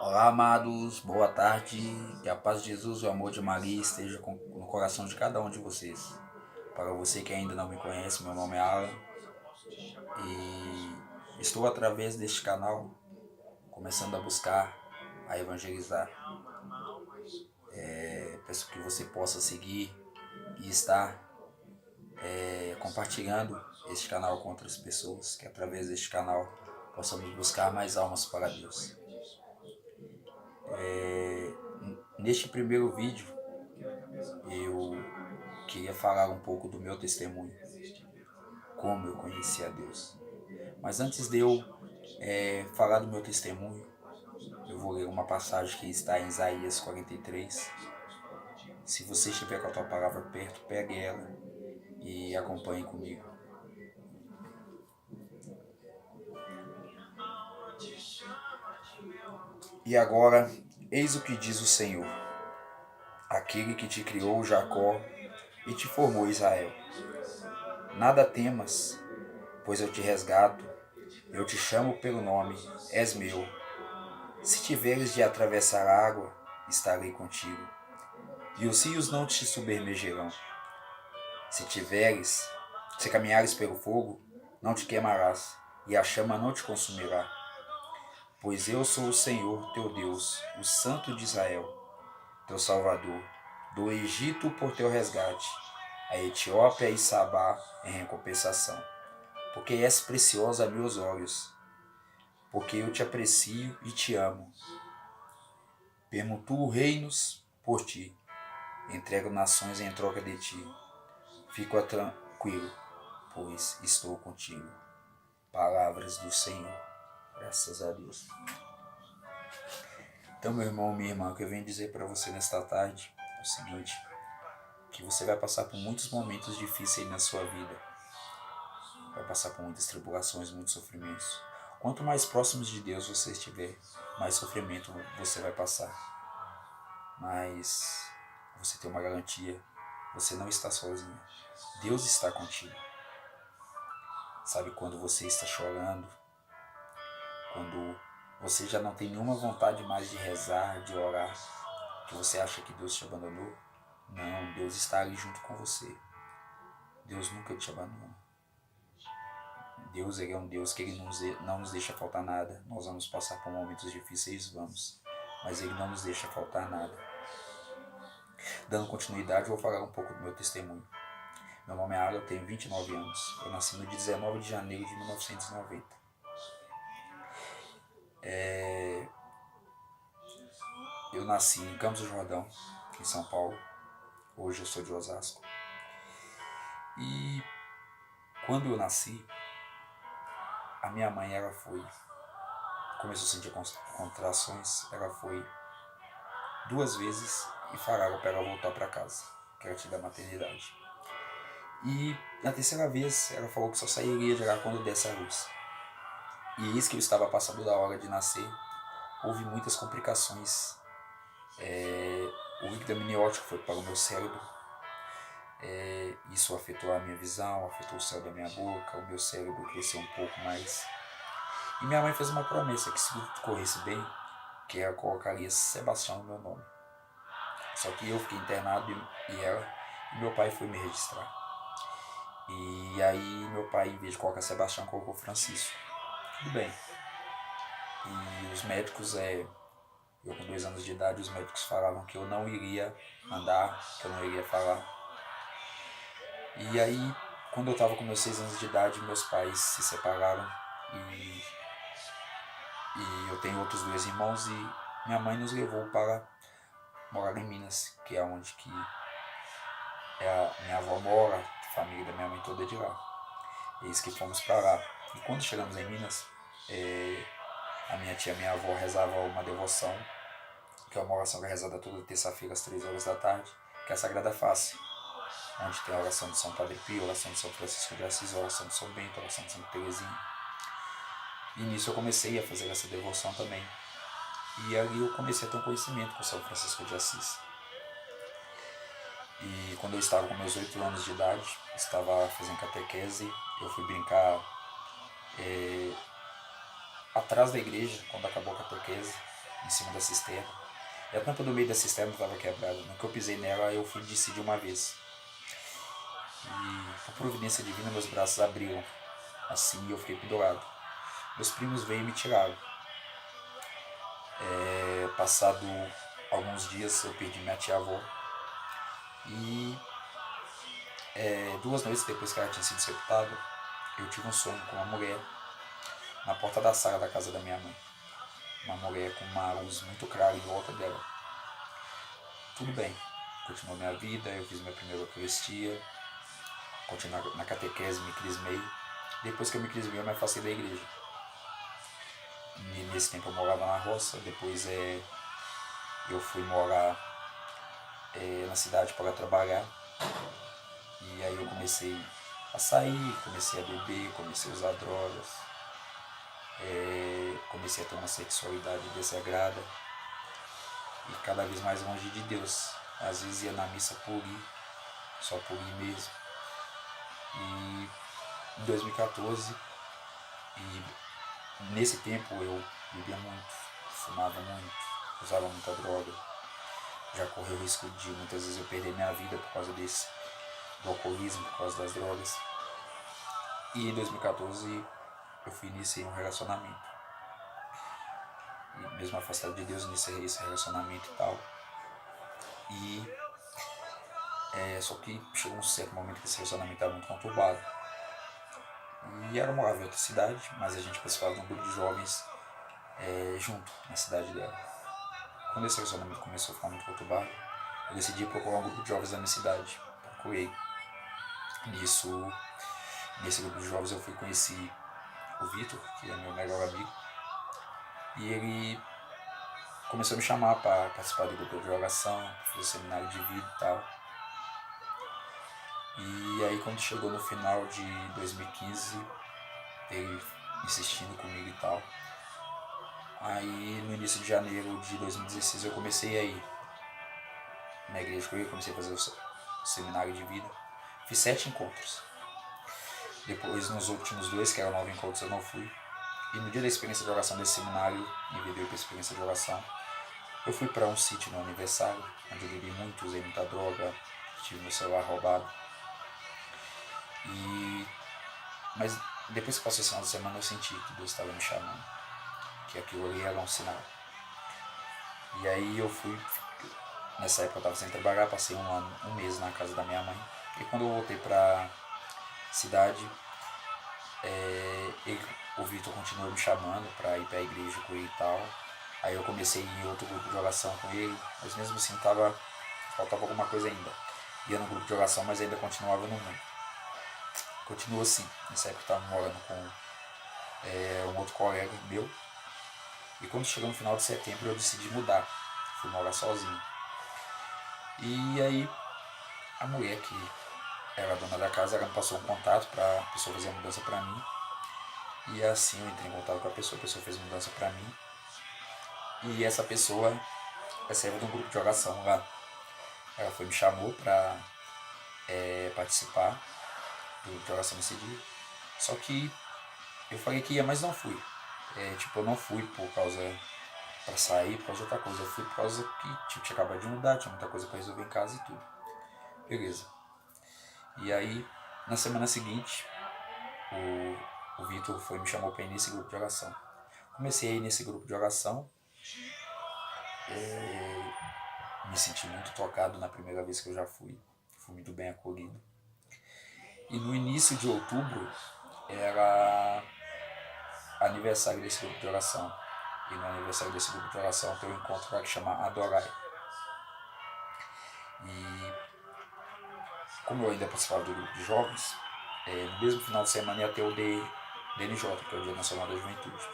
Olá, amados, boa tarde, que a paz de Jesus e o amor de Maria esteja no coração de cada um de vocês. Para você que ainda não me conhece, meu nome é Alan e estou através deste canal começando a buscar, a evangelizar. Peço que você possa seguir e estar compartilhando este canal com outras pessoas, que através deste canal possamos buscar mais almas para Deus. Neste primeiro vídeo eu queria falar um pouco do meu testemunho, como eu conheci a Deus. Mas antes de eu falar do meu testemunho, eu vou ler uma passagem que está em Isaías 43. Se você estiver com a tua palavra perto, pegue ela e acompanhe comigo. E agora, eis o que diz o Senhor, aquele que te criou, Jacó, e te formou, Israel. Nada temas, pois eu te resgato, eu te chamo pelo nome, és meu. Se tiveres de atravessar a água, estarei contigo, e os rios não te submergerão. Se caminhares pelo fogo, não te queimarás, e a chama não te consumirá. Pois eu sou o Senhor teu Deus, o Santo de Israel, teu Salvador, do Egito por teu resgate, a Etiópia e Sabá em recompensação. Porque és preciosa a meus olhos, porque eu te aprecio e te amo. Permutuo reinos por ti, entrego nações em troca de ti. Fico tranquilo, pois estou contigo. Palavras do Senhor, graças a Deus. Então, meu irmão, minha irmã, o que eu venho dizer para você nesta tarde é o seguinte, que você vai passar por muitos momentos difíceis na sua vida. Vai passar por muitas tribulações, muitos sofrimentos. Quanto mais próximos de Deus você estiver, mais sofrimento você vai passar. Mas você tem uma garantia, você não está sozinho. Deus está contigo. Sabe quando você está chorando, quando você já não tem nenhuma vontade mais de rezar, de orar, que você acha que Deus te abandonou? Não, Deus está ali junto com você. Deus nunca te abandona. Deus é um Deus que Ele não nos deixa faltar nada. Nós vamos passar por momentos difíceis, vamos, mas Ele não nos deixa faltar nada. Dando continuidade, eu vou falar um pouco do meu testemunho. Meu nome é Alan, eu tenho 29 anos. Eu nasci no dia 19 de janeiro de 1990. Eu nasci em Campos do Jordão, em São Paulo. Hoje eu sou de Osasco. E quando eu nasci, a minha mãe começou a sentir contrações, ela foi 2 vezes e falaram para ela voltar para casa, que era da maternidade. E na terceira vez ela falou que só sairia de lá quando desse a luz. E eis que eu estava passando da hora de nascer, houve muitas complicações. O líquido amniótico foi para o meu cérebro. Isso afetou a minha visão, afetou o céu da minha boca, o meu cérebro cresceu um pouco mais. E minha mãe fez uma promessa que se tudo corresse bem, que ela colocaria Sebastião no meu nome. Só que eu fiquei internado e meu pai foi me registrar. E aí meu pai, em vez de colocar Sebastião, colocou Francisco. Tudo bem. E os médicos, eu com 2 anos de idade, os médicos falavam que eu não iria andar, que eu não iria falar. E aí, quando eu estava com meus 6 anos de idade, meus pais se separaram e eu tenho outros 2 irmãos e minha mãe nos levou para morar em Minas, que é onde que a minha avó mora, a família da minha mãe toda é de lá. Eis que fomos para lá. E quando chegamos em Minas, a minha tia, minha avó, rezava uma devoção, que é uma oração que é rezada toda terça-feira às 3 horas da tarde, que é a Sagrada Face, onde tem a oração de São Padre Pio, a oração de São Francisco de Assis, a oração de São Bento, a oração de Santa Teresinha. E nisso eu comecei a fazer essa devoção também. E ali eu comecei a ter um conhecimento com São Francisco de Assis. E quando eu estava com meus 8 anos de idade, estava fazendo catequese, eu fui brincar atrás da igreja, quando acabou a catequese, em em cima da cisterna. E a tampa do meio da cisterna estava quebrada. No que eu pisei nela, eu fui desci de uma vez. E por providência divina, meus braços abriram. Assim eu fiquei pendurado. Meus primos veio e me tiraram. Passado alguns dias, eu perdi minha tia-avó. E 2 noites depois que ela tinha sido sepultada, eu tive um sonho com uma mulher na porta da sala da casa da minha mãe. Uma mulher com uma luz muito clara em volta dela. Tudo bem, continuou minha vida, eu fiz minha primeira eucaristia, continuei na catequese, me crismei. Depois que eu me crismei, eu me afastei da igreja. E nesse tempo eu morava na roça, depois eu fui morar na cidade para trabalhar. E aí eu comecei a sair, comecei a beber, comecei a usar drogas, comecei a ter uma sexualidade desagrada e cada vez mais longe de Deus. Às vezes ia na missa por ir, só por ir mesmo. E em 2014, e nesse tempo eu bebia muito, fumava muito, usava muita droga. Já corri o risco de muitas vezes eu perder minha vida por causa do alcoolismo, por causa das drogas. E em 2014 eu iniciei um relacionamento. E mesmo afastado de Deus, iniciei esse relacionamento e tal. E só que chegou um certo momento que esse relacionamento estava muito conturbado. E ela morava em outra cidade, mas a gente participava de um grupo de jovens junto na cidade dela. Quando esse relacionamento começou a ficar muito conturbado, eu decidi procurar um grupo de jovens da minha cidade. Procurei. Nesse grupo de jovens eu conheci o Vitor, que é meu melhor amigo. E ele começou a me chamar para participar do grupo de oração, para fazer seminário de vida e tal. E aí quando chegou no final de 2015, ele insistindo comigo e tal. Aí no início de janeiro de 2016 eu comecei a ir na igreja com ele, comecei a fazer o seminário de vida. Fiz 7 encontros. Depois nos últimos 2, que eram 9 encontros, eu não fui. E no dia da experiência de oração desse seminário, me veio para a experiência de oração, eu fui para um sítio no aniversário, onde eu bebi muito, usei muita droga, tive meu celular roubado. Mas depois que passou esse final de semana eu senti que Deus estava me chamando, que aquilo ali era um sinal. E aí eu fui, nessa época eu estava sem trabalhar, passei um mês na casa da minha mãe. E quando eu voltei para a cidade, o Vitor continuou me chamando para ir para a igreja com ele e tal. Aí eu comecei em outro grupo de oração com ele, mas mesmo assim faltava alguma coisa ainda. Ia no grupo de oração, mas ainda continuava no mundo. Continuou assim. Nessa época eu estava morando com um outro colega meu. E quando chegou no final de setembro eu decidi mudar. Fui morar sozinho. E aí a mulher que era a dona da casa, ela me passou um contato para a pessoa fazer a mudança para mim. E assim eu entrei em contato com a pessoa fez a mudança para mim. E essa pessoa serve de um grupo de oração lá. Ela me chamou para participar do grupo de oração nesse dia. Só que eu falei que ia, mas não fui. Eu não fui por causa para sair, por causa de outra coisa. Eu fui por causa que tinha acabado de mudar, tinha muita coisa para resolver em casa e tudo. Beleza. E aí, na semana seguinte, o Vitor me chamou para ir nesse grupo de oração. Comecei a ir nesse grupo de oração. Me senti muito tocado na primeira vez que eu já fui. Fui muito bem acolhido. E no início de outubro era aniversário desse grupo de oração. E no aniversário desse grupo de oração tem um encontro lá que chama Adorai. E como eu ainda participava do grupo de jovens, no mesmo final de semana ia ter o DNJ, que é o Dia Nacional da Juventude.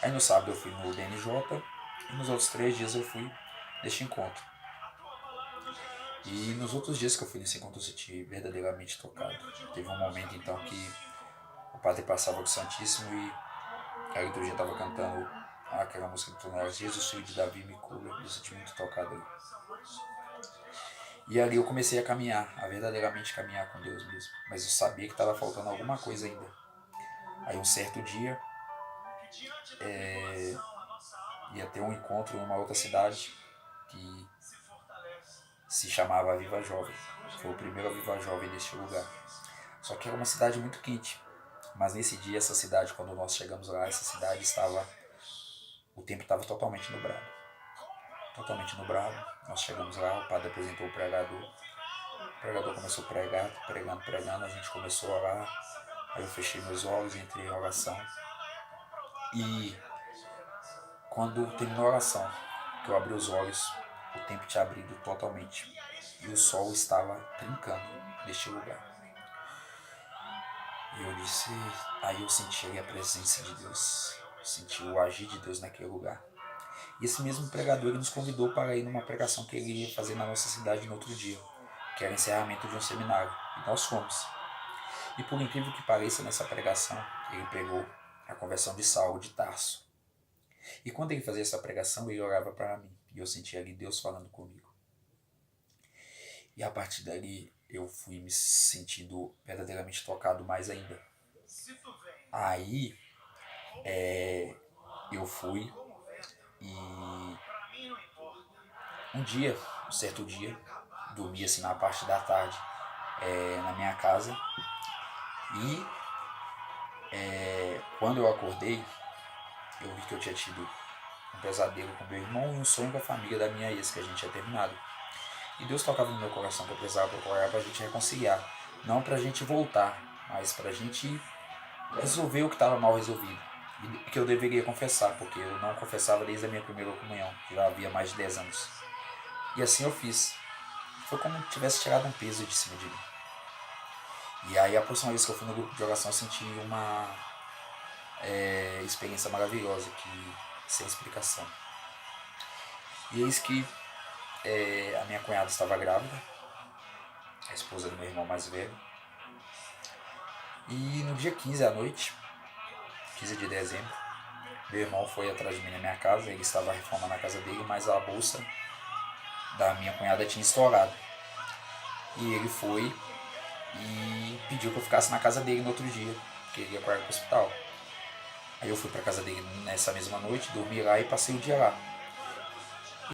Aí no sábado eu fui no DNJ e nos outros 3 dias eu fui neste encontro. E nos outros dias que eu fui nesse encontro eu senti verdadeiramente tocado. Teve um momento então que o padre passava com o Santíssimo e a liturgia estava cantando aquela música do Tonelli, Jesus, filho de Davi, me cura. Eu senti muito tocado ali. E ali eu comecei a caminhar, a verdadeiramente caminhar com Deus mesmo. Mas eu sabia que estava faltando alguma coisa ainda. Aí um certo dia, ia ter um encontro em uma outra cidade que se chamava Viva Jovem. Foi o primeiro Viva Jovem deste lugar. Só que era uma cidade muito quente. Mas nesse dia, essa cidade, quando nós chegamos lá, essa cidade estava... O tempo estava totalmente nublado. Totalmente nublado. Nós chegamos lá, o padre apresentou o pregador. O pregador começou a pregar, pregando. A gente começou a orar. Aí eu fechei meus olhos, entrei em oração. E quando terminou a oração, que eu abri os olhos, o tempo tinha abrido totalmente. E o sol estava trincando neste lugar. E eu disse, aí eu senti ali a presença de Deus, senti o agir de Deus naquele lugar. E esse mesmo pregador ele nos convidou para ir numa pregação que ele ia fazer na nossa cidade no outro dia, que era o encerramento de um seminário. E nós fomos. E por incrível que pareça, nessa pregação, ele pregou a conversão de Saulo de Tarso. E quando ele fazia essa pregação, ele orava para mim. E eu sentia ali Deus falando comigo. E a partir dali, eu fui me sentindo verdadeiramente tocado mais ainda. Aí, eu fui e um certo dia, dormi assim na parte da tarde na minha casa. E quando eu acordei, eu vi que eu tinha tido um pesadelo com meu irmão e um sonho com a família da minha ex, que a gente tinha terminado. E Deus tocava no meu coração que eu precisava procurar para a gente reconciliar. Não para a gente voltar, mas para a gente resolver o que estava mal resolvido. E que eu deveria confessar, porque eu não confessava desde a minha primeira comunhão, já havia mais de 10 anos. E assim eu fiz. Foi como se tivesse tirado um peso de cima de mim. E aí a próxima vez que eu fui no grupo de oração eu senti uma experiência maravilhosa, que sem explicação. E eis que a minha cunhada estava grávida, a esposa do meu irmão mais velho. E no dia 15 à noite, 15 de dezembro, meu irmão foi atrás de mim na minha casa. Ele estava reformando a casa dele, mas a bolsa da minha cunhada tinha estourado. E ele foi e pediu que eu ficasse na casa dele no outro dia, porque ele ia para o hospital. Aí eu fui para casa dele nessa mesma noite, dormi lá e passei o dia lá.